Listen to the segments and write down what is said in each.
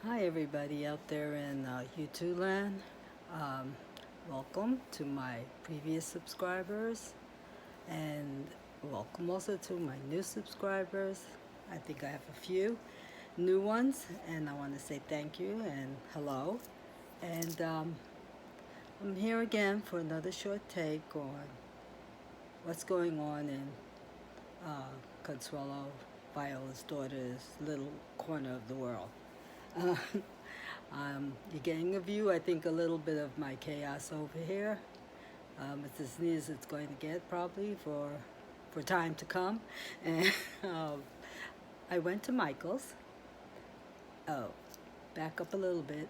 Hi everybody out there in YouTube land. Um, Welcome to my previous subscribers and welcome also to my new subscribers. I think I have a few new ones and I want to say thank you and hello. And I'm here again for another short take on what's going on in Consuelo Viola's daughter's little corner of the world. Uh, you're getting a view, I think, a little bit of my chaos over here. It's as neat as it's going to get probably for time to come. And I went to Michael's. Oh, back up a little bit.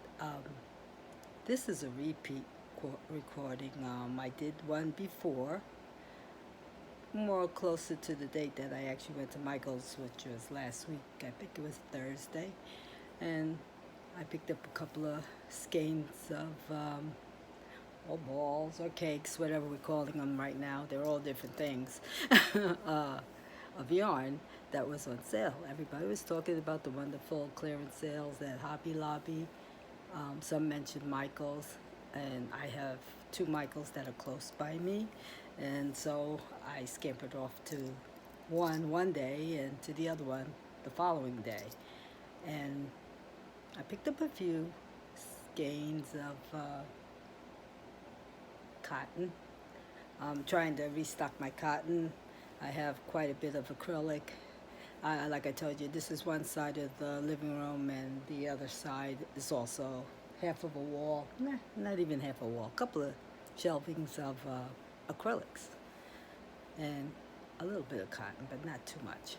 This is a repeat recording. I did one before, more closer to the date that I actually went to Michael's, which was last week. I think it was Thursday. And I picked up a couple of skeins of or balls or cakes, whatever we're calling them right now. They're all different things of yarn that was on sale. Everybody was talking about the wonderful clearance sales at Hobby Lobby. Some mentioned Michael's, and I have two Michael's that are close by me, and so I scampered off to one day and to the other one the following day. And I picked up a few skeins of cotton. I'm trying to restock my cotton. I have quite a bit of acrylic. Like I told you, this is one side of the living room and the other side is also half of a wall. Nah, not even half a wall. A couple of shelvings of acrylics and a little bit of cotton, but not too much.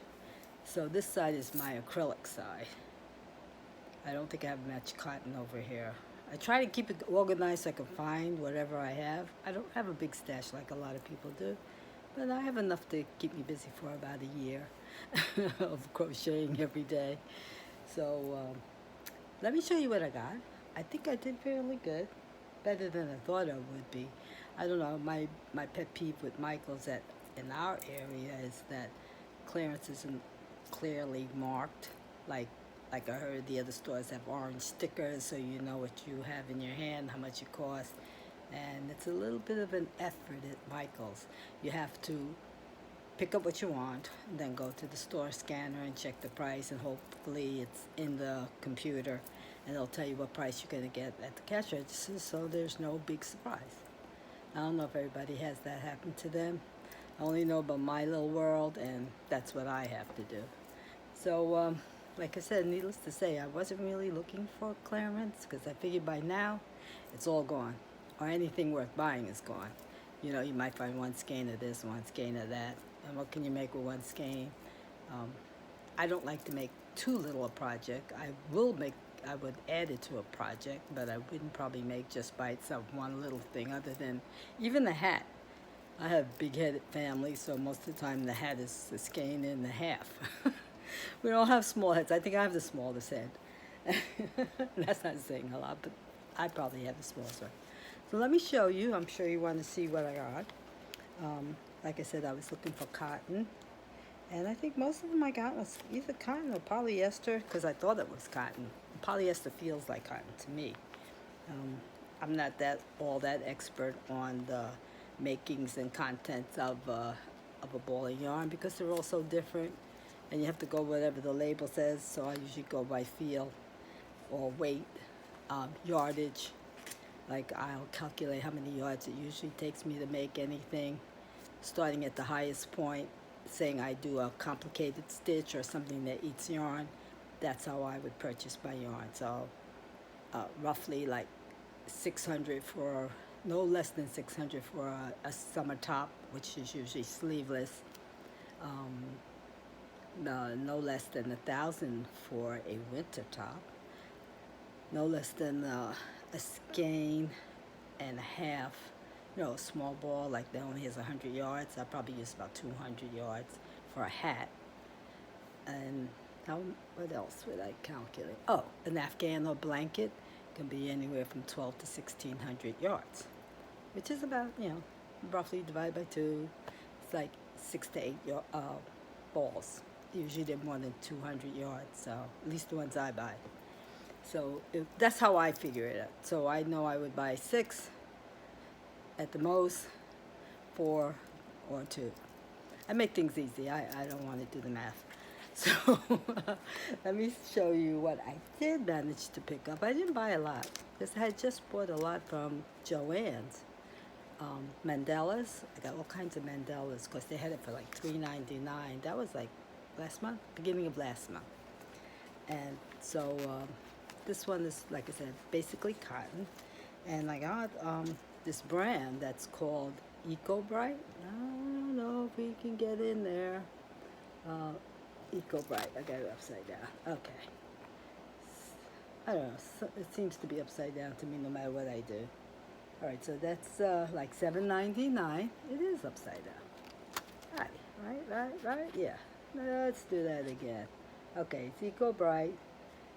So this side is my acrylic side. I don't think I have much cotton over here. I try to keep it organized so I can find whatever I have. I don't have a big stash like a lot of people do, but I have enough to keep me busy for about a year of crocheting every day. So let me show you what I got. I think I did fairly good, better than I thought I would be. I don't know, my pet peeve with Michael's in our area is that clearance isn't clearly marked, like I heard the other stores have orange stickers so you know what you have in your hand, how much it costs. And it's a little bit of an effort at Michael's. You have to pick up what you want, and then go to the store scanner and check the price, and hopefully it's in the computer and it'll tell you what price you're going to get at the cash register, so there's no big surprise. I don't know if everybody has that happen to them. I only know about my little world, and that's what I have to do. So like I said, needless to say, I wasn't really looking for clearance because I figured by now it's all gone, or anything worth buying is gone. You know, you might find one skein of this, one skein of that, and what can you make with one skein? I don't like to make too little a project. I would add it to a project, but I wouldn't probably make just by itself one little thing, other than even the hat. I have a big-headed family, so most of the time the hat is a skein and a half. We don't have small heads. I think I have the smallest head. That's not saying a lot, but I probably have the smallest one. So let me show you. I'm sure you want to see what I got. Like I said, I was looking for cotton. And I think most of them I got was either cotton or polyester, because I thought it was cotton. Polyester feels like cotton to me. I'm not all that expert on the makings and contents of a ball of yarn, because they're all so different. And you have to go whatever the label says, so I usually go by feel or weight, yardage. Like I'll calculate how many yards it usually takes me to make anything, starting at the highest point, saying I do a complicated stitch or something that eats yarn. That's how I would purchase my yarn. So roughly like 600 for, no less than 600 for a summer top, which is usually sleeveless. No less than 1,000 for a winter top. No less than a skein and a half. You know, a small ball like that only has 100 yards. I probably use about 200 yards for a hat. And what else would I calculate? Oh, an Afghan or blanket can be anywhere from 12 to 1,600 yards, which is about, roughly divided by 2. It's like 6 to 8 balls. Usually they're more than 200 yards, so at least the ones I buy. So that's how I figure it out. So I know I would buy 6 at the most, 4 or 2. I make things easy. I don't want to do the math. So let me show you what I did manage to pick up. I didn't buy a lot because I had just bought a lot from Joann's. Mandalas. I got all kinds of mandalas because they had it for like $3.99. That was like last month, beginning of last month. And so this one is, like I said, basically cotton. And I got this brand that's called Eco Bright. I don't know if we can get in there. Eco Bright. I got it upside down. Okay. I don't know. It seems to be upside down to me no matter what I do. All right, so that's like $7.99. It is upside down. Right. Yeah. Let's do that again. Okay, it's Eco Bright.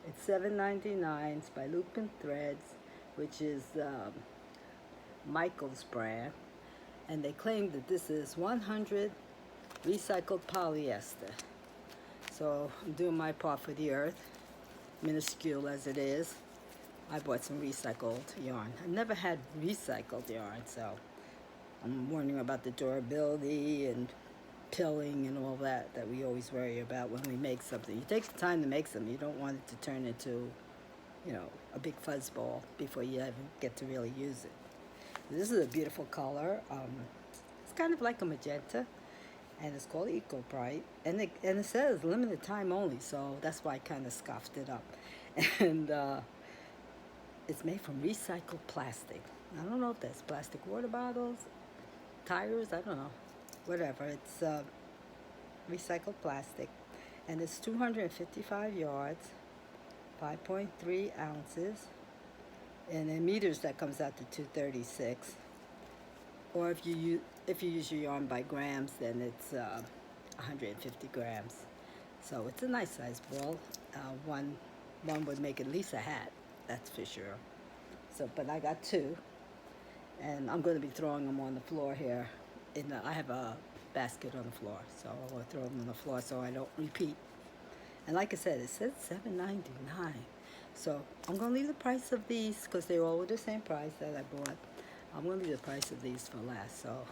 It's $7.99. It's by Loop and Threads, which is Michael's brand, and they claim that this is 100 recycled polyester. So I'm doing my part for the earth, minuscule as it is. I bought some recycled yarn. I've never had recycled yarn, so I'm wondering about the durability and pilling and all that we always worry about when we make something. You take the time to make something. You don't want it to turn into, a big fuzzball before you even get to really use it. This is a beautiful color. It's kind of like a magenta, and it's called Eco Bright, and it says limited time only, so that's why I kind of scoffed it up. And it's made from recycled plastic. I don't know if that's plastic water bottles, tires, I don't know. Whatever, it's recycled plastic. And it's 255 yards, 5.3 ounces. And in meters, that comes out to 236. Or if you use your yarn by grams, then it's 150 grams. So it's a nice size ball. One would make at least a hat. That's for sure. So, but I got 2, and I'm going to be throwing them on the floor here. I have a basket on the floor, so I will throw them on the floor so I don't repeat. And like I said, it says $7.99. So I'm going to leave the price of these, because they all were the same price that I bought. I'm going to leave the price of these for last, so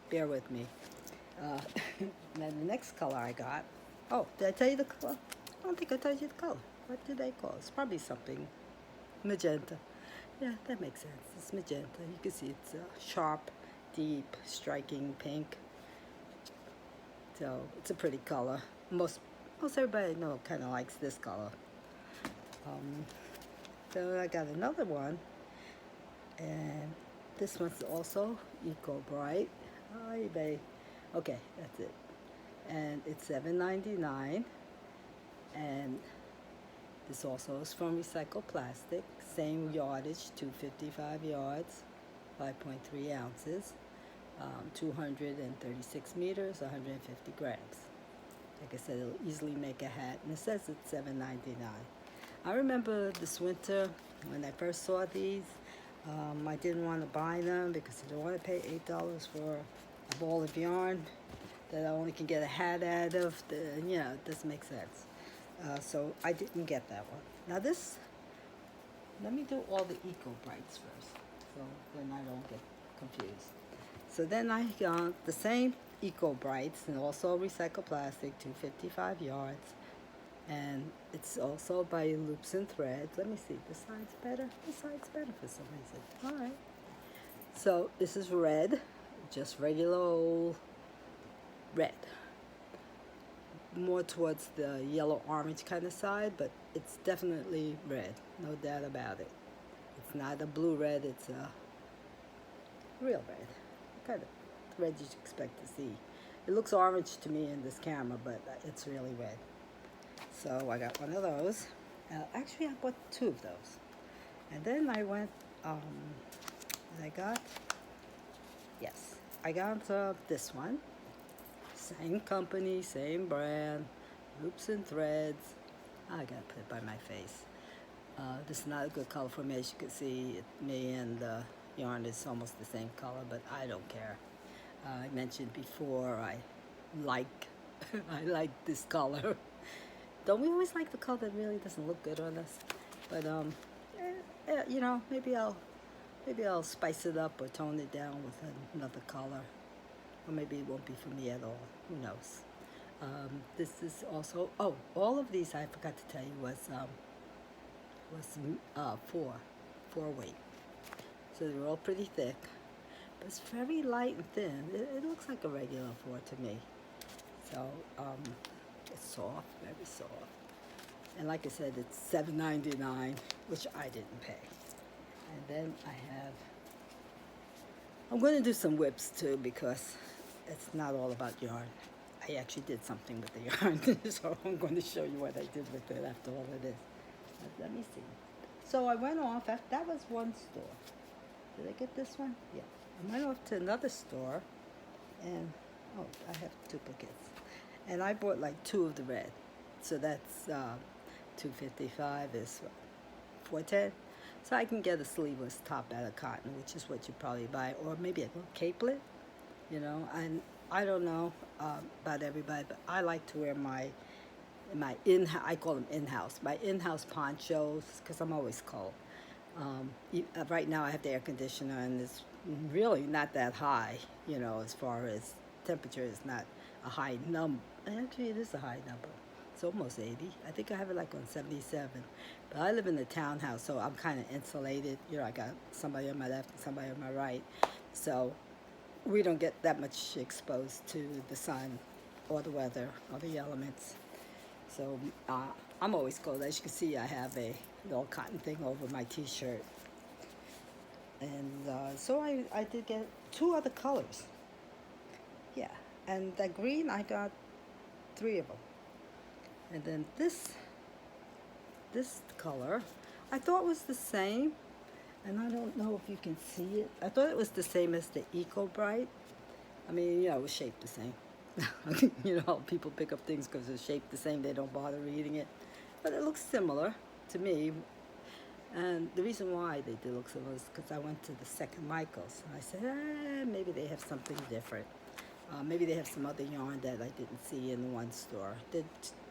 bear with me. Then the next color I got. Oh, did I tell you the color? I don't think I told you the color. What did they call it? It's probably something magenta. Yeah, that makes sense. It's magenta. You can see it's sharp, deep, striking pink. So it's a pretty color. Most everybody I know kind of likes this color. So I got another one, and this one's also Eco Bright. Hi, babe. Okay, that's it. And it's $7.99, and this also is from recycled plastic. Same yardage, 255 yards, 5.3 ounces, 236 meters, 150 grams. Like I said, it'll easily make a hat, and it says it's $7.99. I remember this winter when I first saw these, I didn't want to buy them because I didn't want to pay $8 for a ball of yarn that I only can get a hat out of. It doesn't make sense. So I didn't get that one. Now this, let me do all the Eco Brights first, so then I don't get confused. So then I got the same Eco Brights, and also recycled plastic, 255 yards. And it's also by Loops and Threads. Let me see, this side's better? This side's better for some reason. All right. So this is red, just regular old red. More towards the yellow orange kind of side, but it's definitely red, no doubt about it. It's not a blue red, it's a real red. Kind of red you'd expect to see. It looks orange to me in this camera, but it's really red. So I got one of those. Actually, I bought 2 of those. And then I went, I got this one. Same company, same brand, Loops and Threads. I gotta put it by my face. This is not a good color for me. As you can see, me and the yarn is almost the same color, but I don't care. I mentioned before I like this color. Don't we always like the color that really doesn't look good on us? But you know, maybe I'll spice it up or tone it down with another color, or maybe it won't be for me at all. Who knows? This is also, oh, all of these I forgot to tell you was four weight. So they were all pretty thick, but it's very light and thin. It looks like a regular four to me. So it's soft, very soft. And like I said, it's $7.99, which I didn't pay. And then I'm going to do some whips too, because it's not all about yarn. I actually did something with the yarn, so I'm going to show you what I did with it after all of this. Let me see. So I went off, that was one store. Did I get this one? Yeah. I went off to another store, and, oh, I have duplicates. And I bought like 2 of the red. So that's $2.55 is $4.10. So I can get a sleeveless top out of cotton, which is what you probably buy, or maybe a little capelet, you know. And I don't know about everybody, but I like to wear my I call them in-house, my in-house ponchos, because I'm always cold. Right now I have the air conditioner, and it's really not that high, you know, as far as temperature is not a high number. Actually, it is a high number. It's almost 80. I think I have it like on 77. But I live in a townhouse, so I'm kind of insulated. You know, I got somebody on my left and somebody on my right. So we don't get that much exposed to the sun or the weather or the elements. So I'm always cold. As you can see, I have a little cotton thing over my t-shirt. And so I did get 2 other colors. Yeah, and that green, I got 3 of them. And then this color, I thought was the same, and I don't know if you can see it. I thought it was the same as the Eco Bright. I mean, you know, it was shaped the same. You know, people pick up things because it's shaped the same. They don't bother reading it. But it looks similar to me. And the reason why they did look similar is because I went to the second Michael's. And I said, maybe they have something different. Maybe they have some other yarn that I didn't see in one store. They're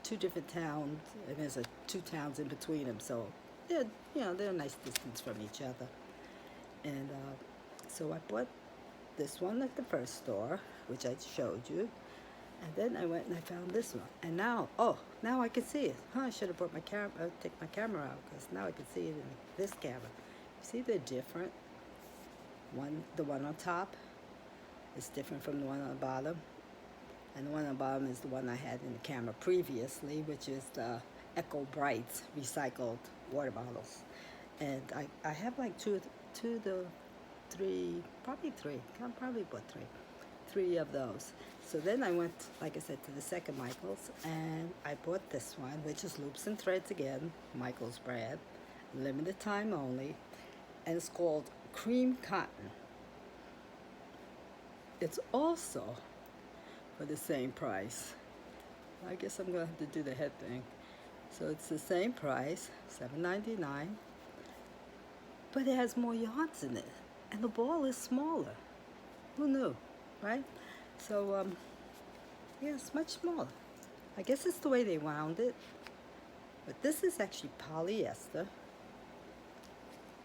2 different towns, and there's 2 towns in between them. So they're, you know, they're a nice distance from each other. And so I bought this one at the first store, which I showed you. And then I went and I found this one. And now, oh, now I can see it. I should have brought my camera, take my camera out, because now I can see it in this camera. See, they're different. The one on top is different from the one on the bottom. And the one on the bottom is the one I had in the camera previously, which is the Eco Bright recycled water bottles. And I have like 2 to 3, probably 3. I probably bought 3 of those. So then I went, like I said, to the second Michael's, and I bought this one, which is Loops and Threads again, Michael's brand, limited time only, and it's called Cream Cotton. It's also for the same price. I guess I'm going to have to do the head thing. So it's the same price, $7.99, but it has more yarns in it, and the ball is smaller. Who knew, right? So, yeah, it's much smaller. I guess it's the way they wound it. But this is actually polyester.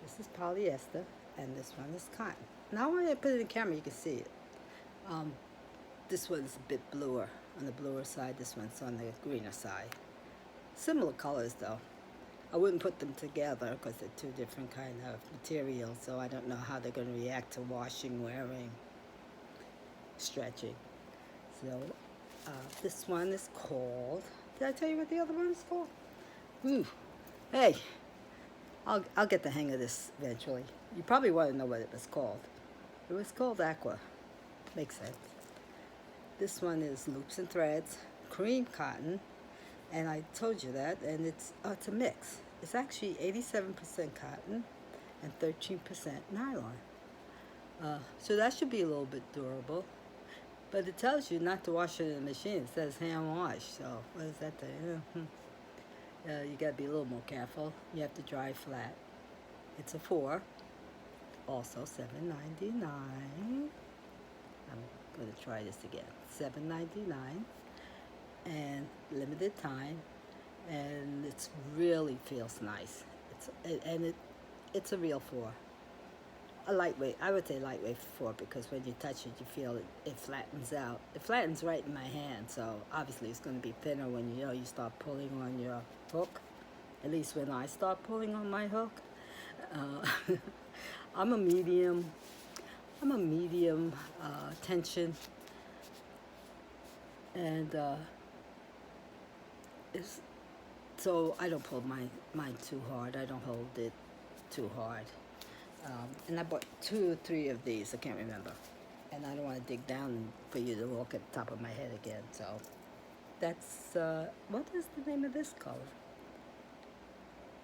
This is polyester, and this one is cotton. Now when I put it in the camera, you can see it. This one's a bit bluer, on the bluer side. This one's on the greener side. Similar colors, though. I wouldn't put them together because they're 2 different kind of materials, so I don't know how they're going to react to washing, wearing, stretching. So this one is called, did I tell you what the other one is called? Ooh, hey, I'll get the hang of this eventually. You probably want to know what it was called. It was called Aqua. Makes sense. This one is Loops and Threads, cream cotton, and I told you that, and it's a mix. It's actually 87% cotton and 13% nylon. So that should be a little bit durable. But it tells you not to wash it in the machine. It says hand wash. So what does that do? You got to be a little more careful. You have to dry flat. It's a 4. Also $7.99. I'm going to try this again. $7.99 and limited time. And it really feels nice. It's it's a real 4. A lightweight, I would say lightweight 4, because when you touch it, you feel it flattens out. It flattens right in my hand, so obviously it's going to be thinner when you start pulling on your hook. At least when I start pulling on my hook. I'm a medium tension, and so I don't pull mine too hard. I don't hold it too hard. And I bought 2 or 3 of these, I can't remember. And I don't want to dig down for you to look at the top of my head again. So that's, what is the name of this color?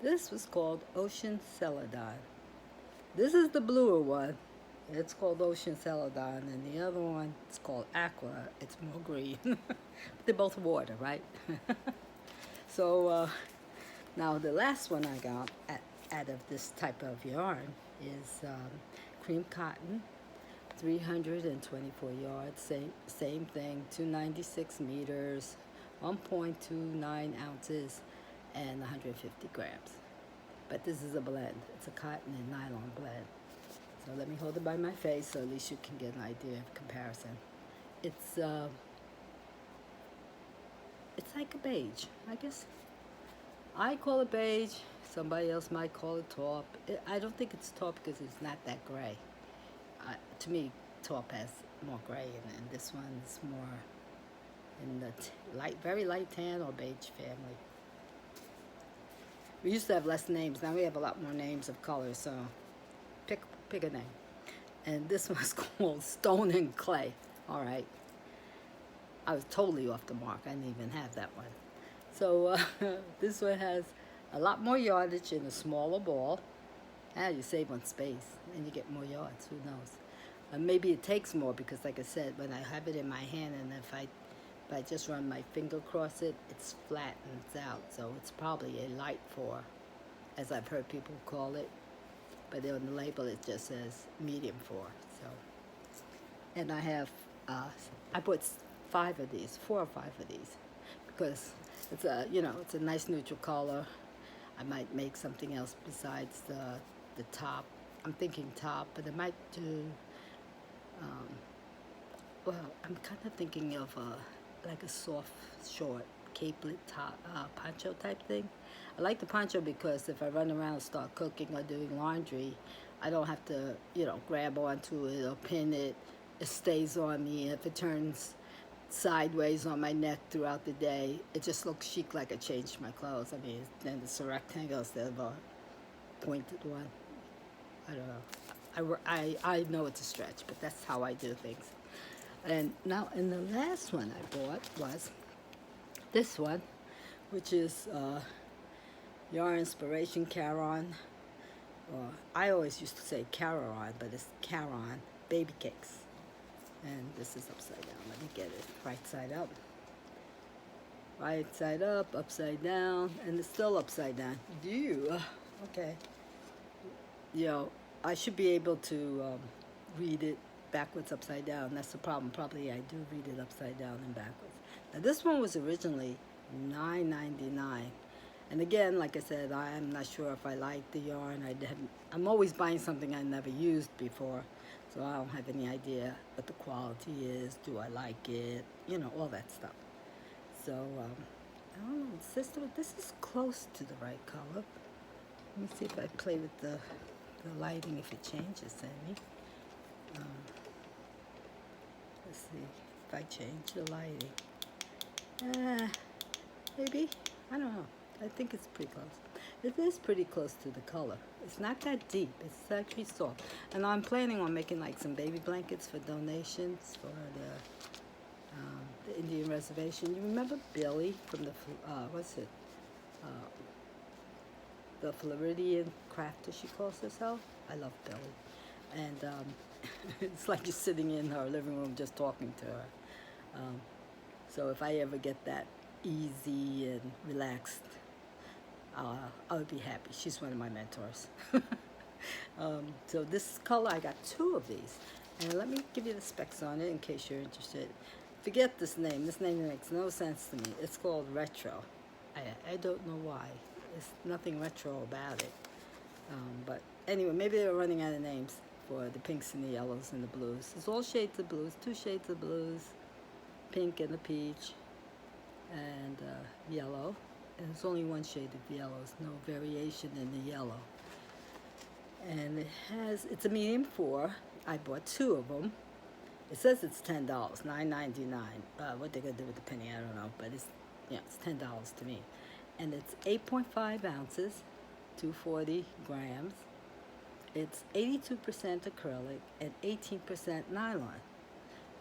This was called Ocean Celadon. This is the bluer one. It's called Ocean Celadon, and the other one is called Aqua. It's more green. They're both water, right? So now the last one I got out of this type of yarn is cream cotton, 324 yards, same thing, 296 meters, 1.29 ounces, and 150 grams. But this is a blend. It's a cotton and nylon blend. So let me hold it by my face so at least you can get an idea of comparison. It's like a beige, I guess. I call it beige. Somebody else might call it taupe. I don't think it's taupe because it's not that gray. To me, taupe has more gray in it, and this one's more in the very light tan or beige family. We used to have less names. Now we have a lot more names of colors, so pick a name. And this one's called Stone and Clay. All right. I was totally off the mark. I didn't even have that one. So this one has a lot more yardage in a smaller ball. You save on space and you get more yards. Who knows? Maybe it takes more because, like I said, when I have it in my hand and if I just run my finger across it, it's flattens out. So it's probably a light 4, as I've heard people call it. But on the label it just says medium 4. So, and I have I bought 5 of these, 4 or 5 of these, because it's a nice neutral color. I might make something else besides the top. I'm thinking top, but I might do. Well, I'm kind of thinking of like a soft, short capelet top poncho type thing. I like the poncho because if I run around and start cooking or doing laundry, I don't have to, grab onto it or pin it. It stays on me. If it turns sideways on my neck throughout the day, it just looks chic, like I changed my clothes. I mean, then it's a rectangle instead of a pointed one. I don't know. I know it's a stretch, but that's how I do things. And now, and the last one I bought was this one, which is Yarn Inspiration Caron. Or I always used to say Caron, but it's Caron Baby Cakes. And this is upside down. Let me get it right side up. Right side up, upside down, and it's still upside down. Okay. I should be able to read it backwards, upside down. That's the problem. Probably I do read it upside down and backwards. Now this one was originally $9.99. And again, like I said, I'm not sure if I like the yarn. I'm always buying something I never used before, so I don't have any idea what the quality is. Do I like it? All that stuff. So, I don't know, sister, this is close to the right color. Let me see if I play with the lighting, if it changes any. Let's see if I change the lighting. Maybe, I don't know. I think it's pretty close. It is pretty close to the color. It's not that deep. It's actually soft. And I'm planning on making like some baby blankets for donations for the Indian reservation. You remember Billy from the the Floridian crafter, she calls herself? I love Billy. And it's like you're sitting in her living room just talking to her. So if I ever get that easy and relaxed, I would be happy. She's one of my mentors. So this color, I got 2 of these. And let me give you the specs on it in case you're interested. Forget this name. This name makes no sense to me. It's called Retro. I don't know why. There's nothing retro about it. But anyway, maybe they were running out of names for the pinks and the yellows and the blues. It's all shades of blues, 2 shades of blues, pink and the peach, and yellow. And it's only 1 shade of yellow. There's no variation in the yellow. And it's a medium 4. I bought 2 of them. It says it's $10, $9.99. What they're gonna do with the penny, I don't know. But it's $10 to me. And it's 8.5 ounces, 240 grams. It's 82% acrylic and 18% nylon.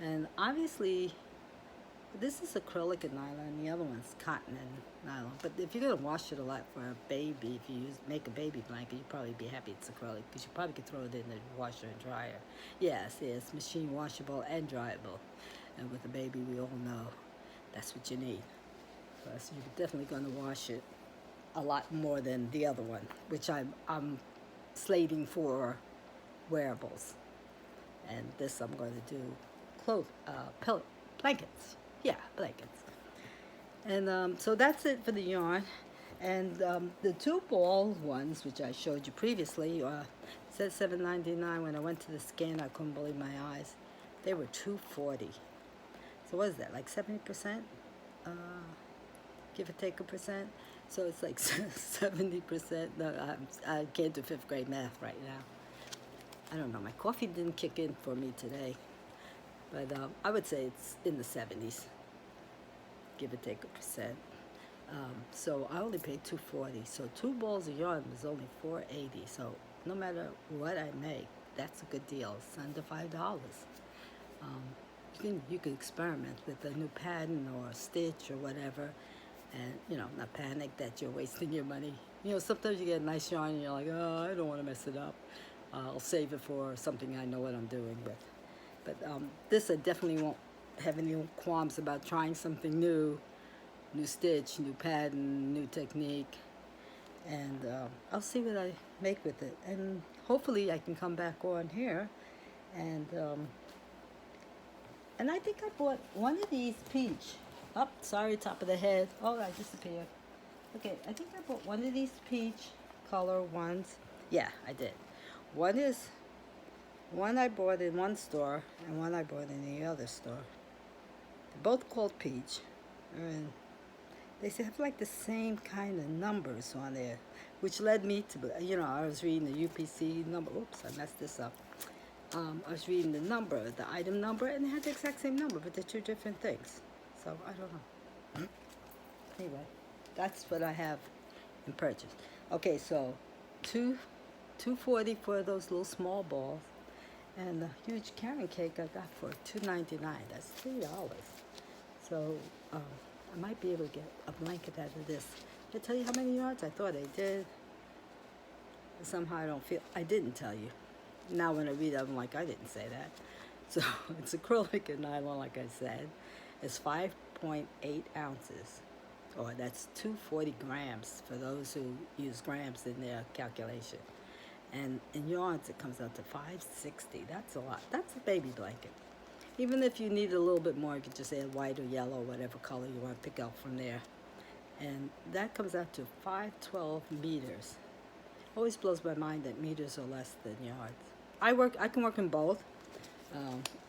And obviously, this is acrylic and nylon. The other one's cotton and nylon. But if you're gonna wash it a lot for a baby, if you make a baby blanket, you'd probably be happy it's acrylic because you probably could throw it in the washer and dryer. Yes, it's machine washable and dryable. And with a baby, we all know that's what you need. Plus, you're definitely gonna wash it a lot more than the other one, which I'm slating for wearables. And this I'm going to do blankets. Yeah, blankets. And so that's it for the yarn. And the 2 ball ones, which I showed you previously, said $7.99. When I went to the scan, I couldn't believe my eyes. They were $2.40. So what is that, like 70%? Give or take a percent. So it's like 70%. No, I can't do 5th grade math right now. I don't know. My coffee didn't kick in for me today. But I would say it's in the 70s. Give or take a percent. So I only paid $2.40. So 2 balls of yarn was only $4.80. So no matter what I make, that's a good deal. It's under $5. You can experiment with a new pattern or a stitch or whatever. And, not panic that you're wasting your money. Sometimes you get a nice yarn and you're like, oh, I don't want to mess it up. I'll save it for something I know what I'm doing with. But this I definitely won't have any qualms about trying something new stitch, new pattern, new technique. And I'll see what I make with it. And hopefully I can come back on here. And I think I bought one of these peach. Oh, sorry, top of the head. Oh, I disappeared. Okay, I think I bought one of these peach color ones. Yeah, I did. One I bought in one store and one I bought in the other store. They're both called peach. And they have like the same kind of numbers on there, which led me to, I was reading the UPC number. Oops, I messed this up. I was reading the number, the item number, and they had the exact same number, but they're 2 different things. So I don't know. Anyway, that's what I have in purchase. Okay, so $2.40 for those little small balls, and the huge carrot cake I got for $2.99. That's $3. So I might be able to get a blanket out of this. Did I tell you how many yards? I thought I did. Somehow I didn't tell you. Now when I read it, I'm like, I didn't say that. So it's acrylic and nylon, like I said. It's 5.8 ounces, or that's 240 grams for those who use grams in their calculation. And in yarns, it comes out to 560. That's a lot. That's a baby blanket. Even if you need a little bit more, you can just add white or yellow, whatever color you want to pick out from there. And that comes out to 512 meters. Always blows my mind that meters are less than yards. I can work in both.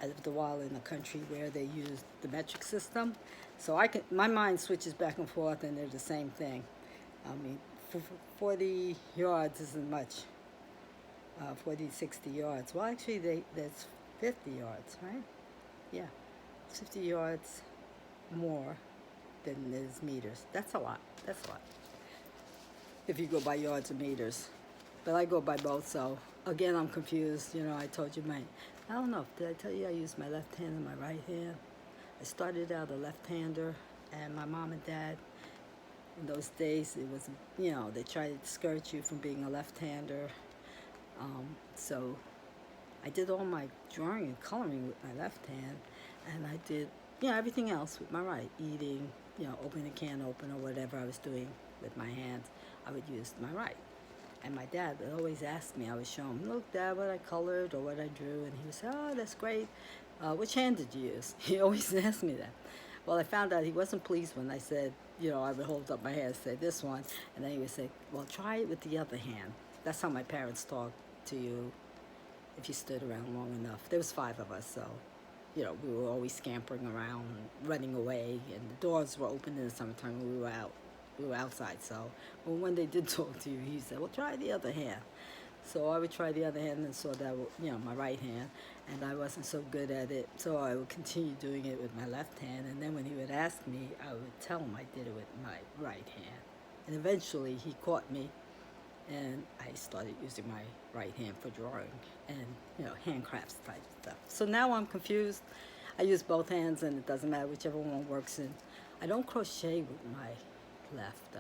I lived a while in a country where they use the metric system, so my mind switches back and forth, and they're the same thing. I mean, 40 yards isn't much. 40, 60 yards. Well, actually, that's 50 yards, right? Yeah, 50 yards more than is meters. That's a lot. If you go by yards or meters. But I go by both, so again, I'm confused. I told you I don't know. Did I tell you I use my left hand and my right hand? I started out a left-hander, and my mom and dad, in those days, it was, they tried to discourage you from being a left-hander. So I did all my drawing and coloring with my left hand, and I did, everything else with my right. Eating, opening a can opener, whatever I was doing with my hands, I would use my right. And my dad would always ask me, I would show him, look, Dad, what I colored or what I drew. And he would say, oh, that's great. Which hand did you use? He always asked me that. Well, I found out he wasn't pleased when I said, I would hold up my hand and say this one. And then he would say, well, try it with the other hand. That's how my parents talked to you if you stood around long enough. There was 5 of us, so you know, we were always scampering around, running away, and the doors were open in the summertime when we were out. We were outside, so when they did talk to you, he said, well, try the other hand. So I would try the other hand and saw that, you know, my right hand, and I wasn't so good at it, so I would continue doing it with my left hand, and then when he would ask me, I would tell him I did it with my right hand. And eventually he caught me, and I started using my right hand for drawing and, you know, handcrafts type stuff. So now I'm confused. I use both hands, and it doesn't matter whichever one works in. I don't crochet with my left, though.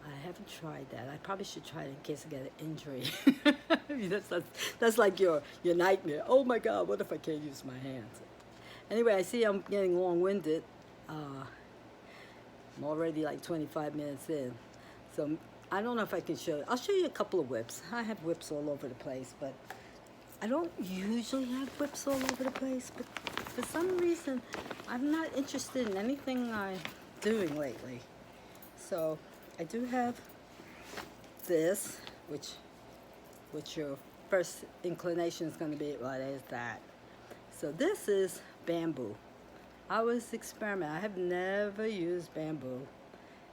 I haven't tried that. I probably should try it in case I get an injury. I mean, that's like your nightmare. Oh my God, what if I can't use my hands? Anyway, I see I'm getting long-winded. I'm already like 25 minutes in. So I don't know if I can show you. I'll show you a couple of whips. I have whips all over the place, but I don't usually have whips all over the place. But for some reason, I'm not interested in anything I'm doing lately. So I do have this, which your first inclination is going to be, well, there's that. So this is bamboo. I was experimenting. I have never used bamboo,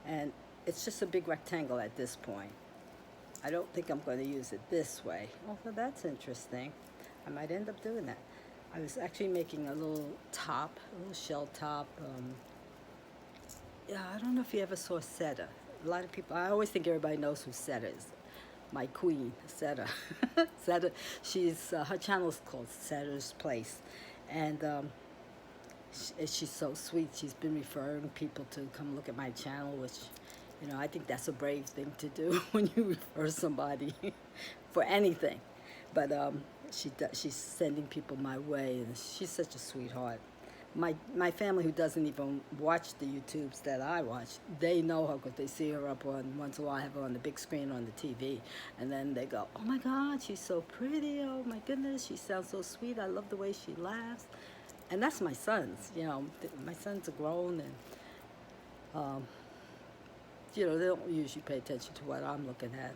and it's just a big rectangle at this point. I don't think I'm going to use it this way. Although that's interesting. I might end up doing that. I was actually making a little top, a little shell top. Yeah, I don't know if you ever saw Setta. A lot of people, I always think everybody knows who Setta is. My queen, Setta. Setta, she's, her channel is called Setta's Place. And she's so sweet. She's been referring people to come look at my channel, which, you know, I think that's a brave thing to do when you refer somebody for anything. But she's sending people my way, and she's such a sweetheart. My family, who doesn't even watch the YouTubes that I watch, they know her because they see her up on, once in a while I have her on the big screen on the TV. And then they go, oh my God, she's so pretty. Oh my goodness, she sounds so sweet. I love the way she laughs. And that's my sons, you know. My sons are grown, and you know, they don't usually pay attention to what I'm looking at,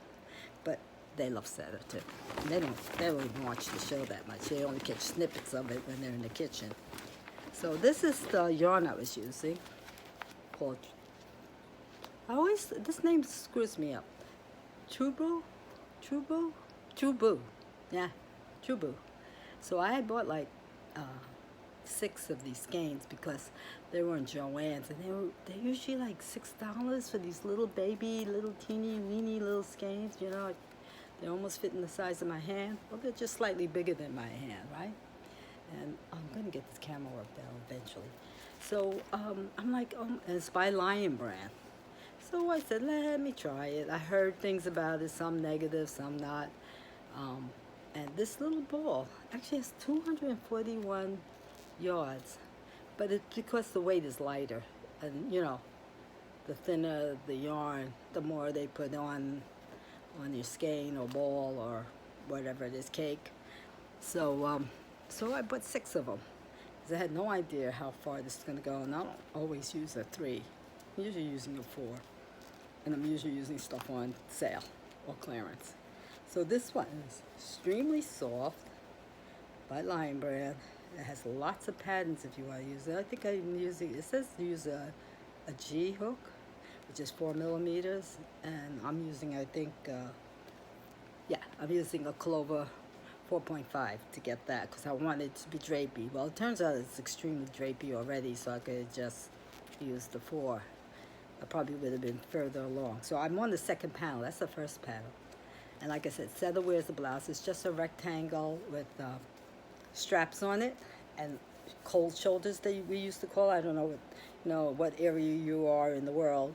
but they love Setta too. And they don't even watch the show that much. They only catch snippets of it when they're in the kitchen. So this is the yarn I was using, called, this name screws me up. Trubu, yeah, Trubu. So I had bought like 6 of these skeins because they were in Joann's, and they're usually like $6 for these little teeny weeny little skeins. You know, they almost fit in the size of my hand. Well, they're just slightly bigger than my hand, right? And I'm gonna get this camera worked out eventually. So I'm like, and it's by Lion Brand. So I said, let me try it. I heard things about it, some negative, some not. And this little ball actually has 241 yards, but it's because the weight is lighter, and you know, the thinner the yarn, the more they put on your skein or ball or whatever it is, cake. So so I bought 6 of them because I had no idea how far this is going to go, and I don't always use a 3. I'm usually using a 4, and I'm usually using stuff on sale or clearance. So this one is extremely soft by Lion Brand. It has lots of patterns if you want to use it. I think I'm using, it says to use a G hook, which is 4 millimeters, and I'm using, I think, yeah, I'm using a Clover 4.5 to get that because I want it to be drapey. Well, it turns out it's extremely drapey already, so I could just use the 4. I probably would have been further along. So I'm on the second panel. That's the first panel. And like I said, Setta wears the blouse. It's just a rectangle with straps on it and cold shoulders that we used to call. I don't know what area you are in the world.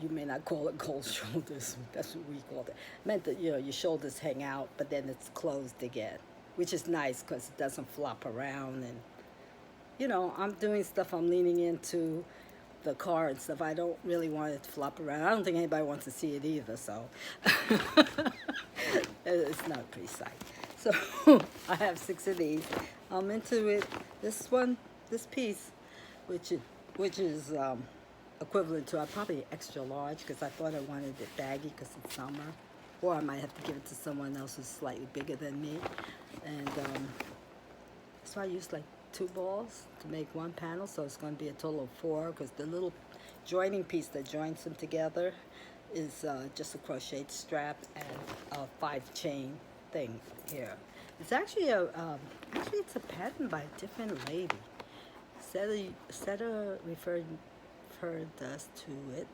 You may not call it cold shoulders. That's what we called it. It meant that, you know, your shoulders hang out, but then it's closed again, which is nice because it doesn't flop around. And, you know, I'm doing stuff, I'm leaning into the car and stuff. I don't really want it to flop around. I don't think anybody wants to see it either, so it's not a pretty sight. So I have 6 of these. I'm into it. This piece, which is equivalent to probably extra large because I thought I wanted it baggy because it's summer. or I might have to give it to someone else who's slightly bigger than me. And so I used like 2 balls to make one panel, so it's going to be a total of 4, because the little joining piece that joins them together is just a crocheted strap and a 5-chain thing here. It's actually actually it's a pattern by a different lady. Setta referred us to it.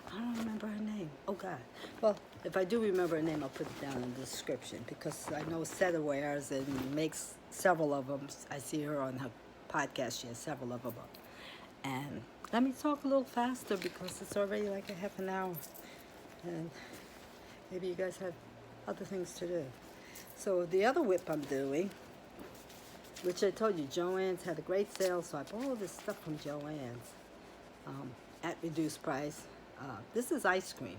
I don't remember her name. Oh God. Well, if I do remember her name, I'll put it down in the description, because I know Setta wears and makes several of them. I see her on her podcast. She has several of them. And let me talk a little faster because it's already like a half an hour. And maybe you guys have other things to do. So the other whip I'm doing, which I told you, Joann's had a great sale, so I bought all this stuff from Joann's at reduced price. This is ice cream.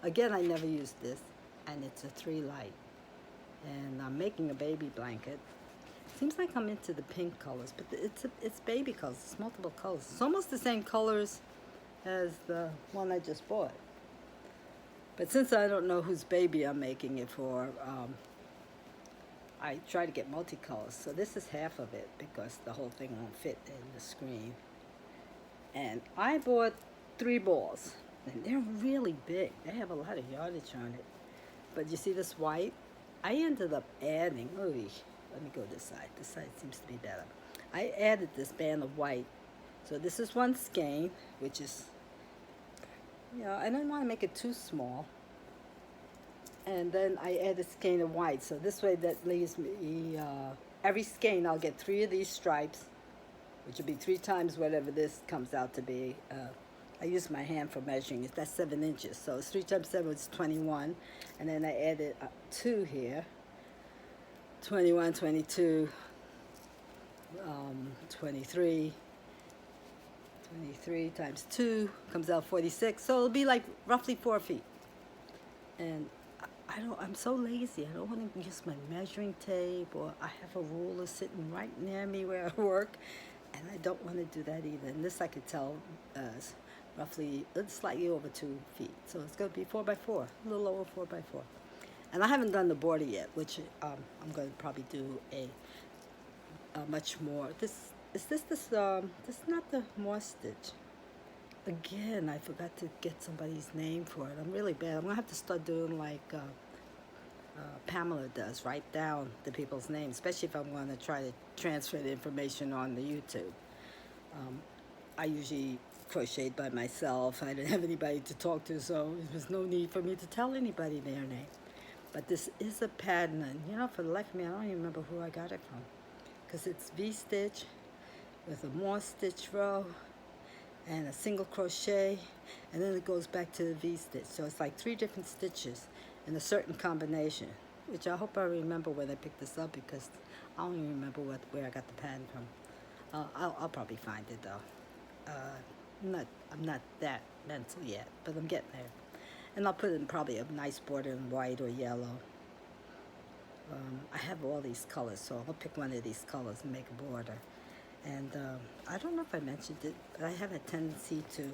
Again, I never used this, and it's a 3 light. And I'm making a baby blanket. Seems like I'm into the pink colors, but it's baby colors. It's multiple colors. It's almost the same colors as the one I just bought. But since I don't know whose baby I'm making it for, I try to get multicolors. So this is half of it because the whole thing won't fit in the screen. And I bought 3 balls. And they're really big. They have a lot of yardage on it. But you see this white? I ended up adding, let me go this side. This side seems to be better. I added this band of white. So this is one skein, which is, I don't want to make it too small. And then I add a skein of white. So this way that leaves me, every skein I'll get 3 of these stripes, which will be 3 times whatever this comes out to be. I use my hand for measuring it. That's 7 inches. So it's 3 times 7 is 21. And then I added 2 here. 21, 22, 23. 23 times 2 comes out 46. So it'll be like roughly 4 feet. And I'm so lazy. I don't want to use my measuring tape, or I have a ruler sitting right near me where I work. And I don't want to do that either. And this I could tell is roughly, it's slightly over 2 feet. So it's going to be 4 by 4, a little over 4 by 4. And I haven't done the border yet, which I'm going to probably do a much more. This is not the more stitch. Again, I forgot to get somebody's name for it. I'm really bad. I'm going to have to start doing like Pamela does, write down the people's names, especially if I'm going to try to transfer the information on the YouTube. I usually crocheted by myself. I didn't have anybody to talk to, so there was no need for me to tell anybody their name. But this is a pattern, and for the life of me, I don't even remember who I got it from, because it's V-stitch with a more stitch row and a single crochet, and then it goes back to the V-stitch. So it's like 3 different stitches in a certain combination, which I hope I remember when I picked this up, because I don't even remember where I got the pattern from. I'll probably find it though. I'm not that mental yet, but I'm getting there. And I'll put in probably a nice border in white or yellow. I have all these colors, so I'll pick one of these colors and make a border. And I don't know if I mentioned it, but I have a tendency to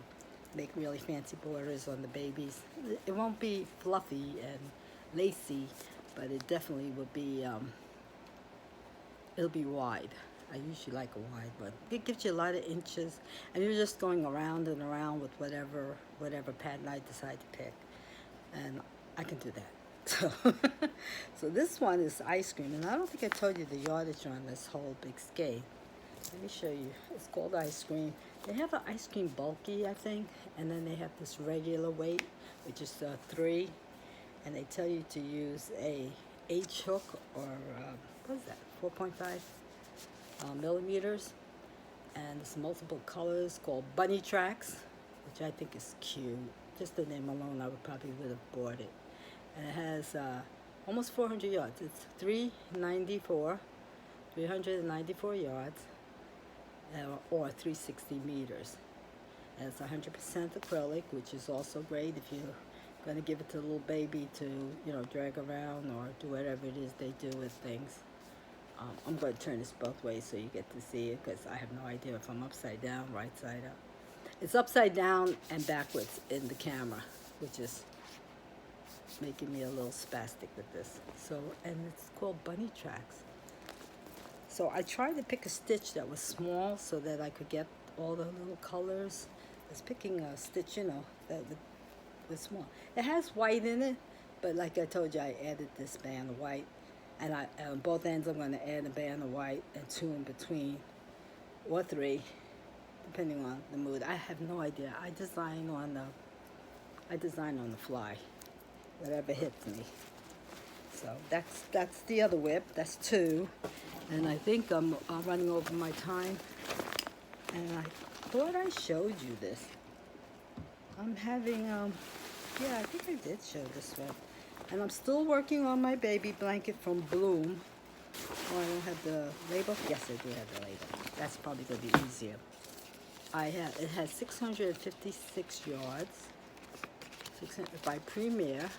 make really fancy borders on the babies. It won't be fluffy and lacy, but it definitely will be, it'll be wide. I usually like a wide one. It gives you a lot of inches, and you're just going around and around with whatever pattern I decide to pick. And I can do that. So this one is ice cream, and I don't think I told you the yardage on this whole big skein. Let me show you. It's called ice cream. They have an ice cream bulky, I think, and then they have this regular weight, which is 3, and they tell you to use a H hook, or what is that, 4.5 millimeters, and it's multiple colors called Bunny Tracks, which I think is cute. Just the name alone, I probably would have bought it. And it has almost 400 yards. It's 394 yards, or 360 meters. And it's 100% acrylic, which is also great if you're going to give it to a little baby to, drag around or do whatever it is they do with things. I'm going to turn this both ways so you get to see it, because I have no idea if I'm upside down, right side up. It's upside down and backwards in the camera, which is making me a little spastic with this. So, and it's called bunny tracks. So I tried to pick a stitch that was small so that I could get all the little colors. I was picking a stitch, you know, that was small. It has white in it, but like I told you, I added this band of white. And on both ends, I'm going to add a band of white and 2 in between, or 3, depending on the mood. I have no idea. I design on the fly, whatever hits me. So that's the other whip. That's 2, and I think I'm running over my time. And I thought I showed you this. I'm having yeah, I think I did show this one. And I'm still working on my baby blanket from Bloom. Oh, I don't have the label? Yes, I do have the label. That's probably going to be easier. It has 656 yards. 600 by Premier.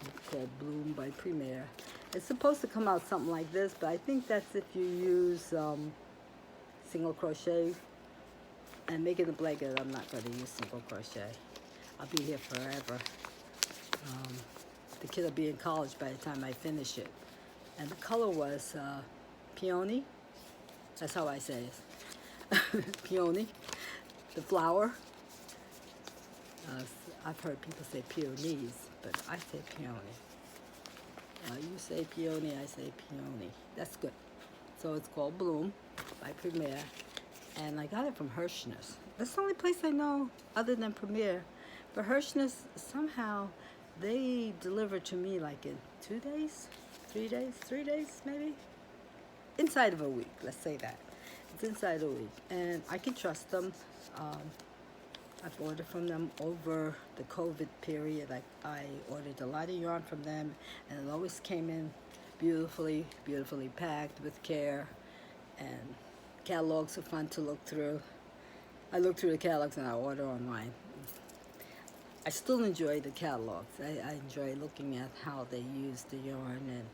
It's called Bloom by Premier. It's supposed to come out something like this, but I think that's if you use single crochet. And making the blanket, I'm not going to use single crochet. I'll be here forever. The kid will be in college by the time I finish it. And the color was peony. That's how I say it. Peony. The flower. I've heard people say peonies, but I say peony. You say peony, I say peony. That's good. So it's called Bloom by Premier. And I got it from Hirschner's. That's the only place I know other than Premier. But Hirschner's, somehow, they deliver to me like in 2 days, 3 days, 3 days maybe? Inside of a week, let's say that. It's inside a week. And I can trust them. I've ordered from them over the COVID period. I ordered a lot of yarn from them, and it always came in beautifully, beautifully packed with care. And catalogs are fun to look through. I look through the catalogs and I order online. I still enjoy the catalogs. I enjoy looking at how they use the yarn, and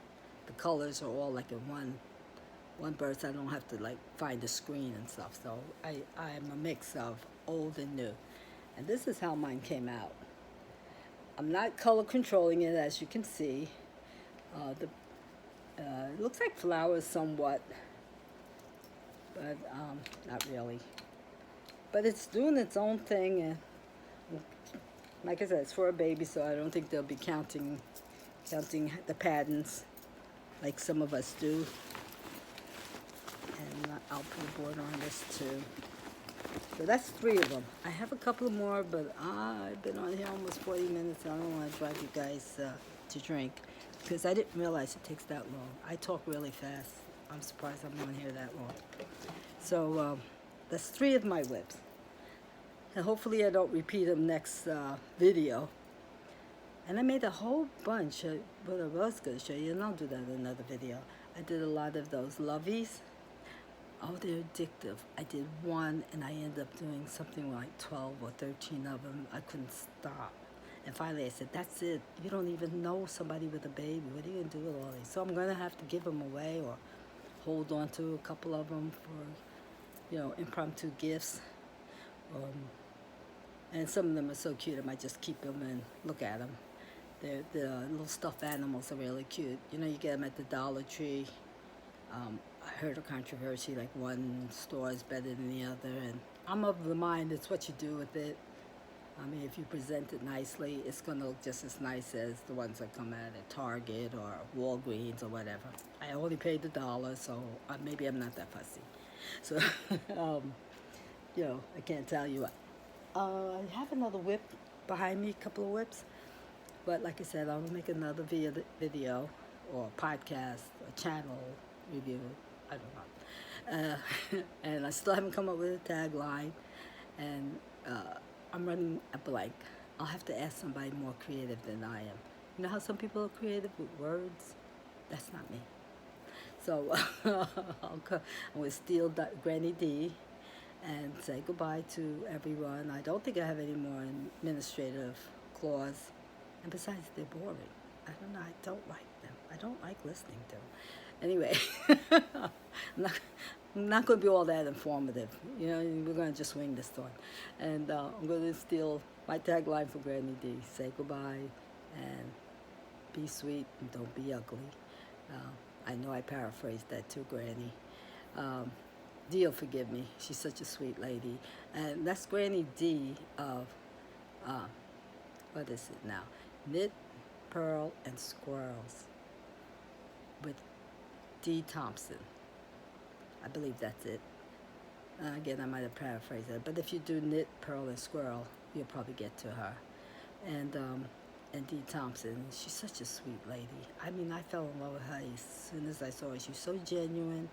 the colors are all like in one burst. I don't have to like find the screen and stuff. So I'm a mix of old and new. And this is how mine came out. I'm not color controlling it, as you can see. It looks like flowers somewhat, but not really. But it's doing its own thing, and like I said, it's for a baby, so I don't think they'll be counting the patterns like some of us do. And I'll put a border on this too. So that's 3 of them. I have a couple more, but I've been on here almost 40 minutes. I don't want to drive you guys to drink, because I didn't realize it takes that long. I talk really fast. I'm surprised I'm on here that long. So that's 3 of my whips. And hopefully I don't repeat them next video. And I made a whole bunch of what I was going to show you, and I'll do that in another video. I did a lot of those lovies. Oh, they're addictive. I did 1, and I ended up doing something like 12 or 13 of them. I couldn't stop. And finally I said, that's it. You don't even know somebody with a baby. What are you going to do with all these? So I'm going to have to give them away or hold on to a couple of them for, you know, impromptu gifts. And some of them are so cute, I might just keep them and look at them. The little stuffed animals are really cute. You know, you get them at the Dollar Tree. I heard a controversy, like one store is better than the other, and I'm of the mind it's what you do with it. I mean, if you present it nicely, it's going to look just as nice as the ones that come out at Target or Walgreens or whatever. I only paid $1, so maybe I'm not that fussy. So, you know, I can't tell you what. I have another whip behind me, a couple of whips. But like I said, I'll make another video or podcast, a channel review. I don't know. And I still haven't come up with a tagline. And I'm running a blank. I'll have to ask somebody more creative than I am. You know how some people are creative with words? That's not me. So I'm going to steal Granny D and say goodbye to everyone. I don't think I have any more administrative clause. And besides, they're boring. I don't know. I don't like them. I don't like listening to them. Anyway, I'm not going to be all that informative. You know, we're going to just wing this one. And I'm going to steal my tagline for Granny D. Say goodbye and be sweet and don't be ugly. I know I paraphrased that too, Granny. Um, Dee will forgive me. She's such a sweet lady. And that's Granny D of, uh, what is it now? Knit, Purl, and Squirrels with D. Thompson. I believe that's it. Again, I might have paraphrased it. But if you do Knit, Purl, and Squirrel, you'll probably get to her. And Dee Thompson, she's such a sweet lady. I mean, I fell in love with her as soon as I saw her. She was so genuine.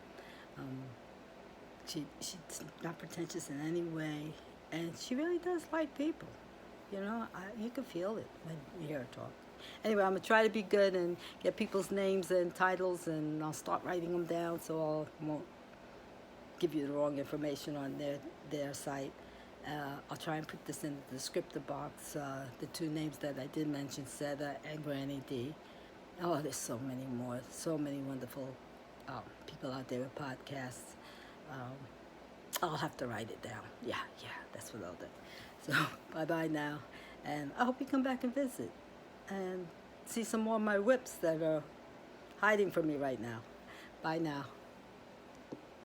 She's not pretentious in any way, and she really does like people. You know, you can feel it when you hear her talk. Anyway, I'm gonna try to be good and get people's names and titles, and I'll start writing them down so I won't give you the wrong information on their site. I'll try and put this in the descriptor box, the two names that I did mention, Setta and Granny D. Oh, there's so many more, so many wonderful people out there with podcasts. I'll have to write it down. Yeah, that's what I'll do. So, bye-bye now, and I hope you come back and visit and see some more of my whips that are hiding from me right now. Bye now.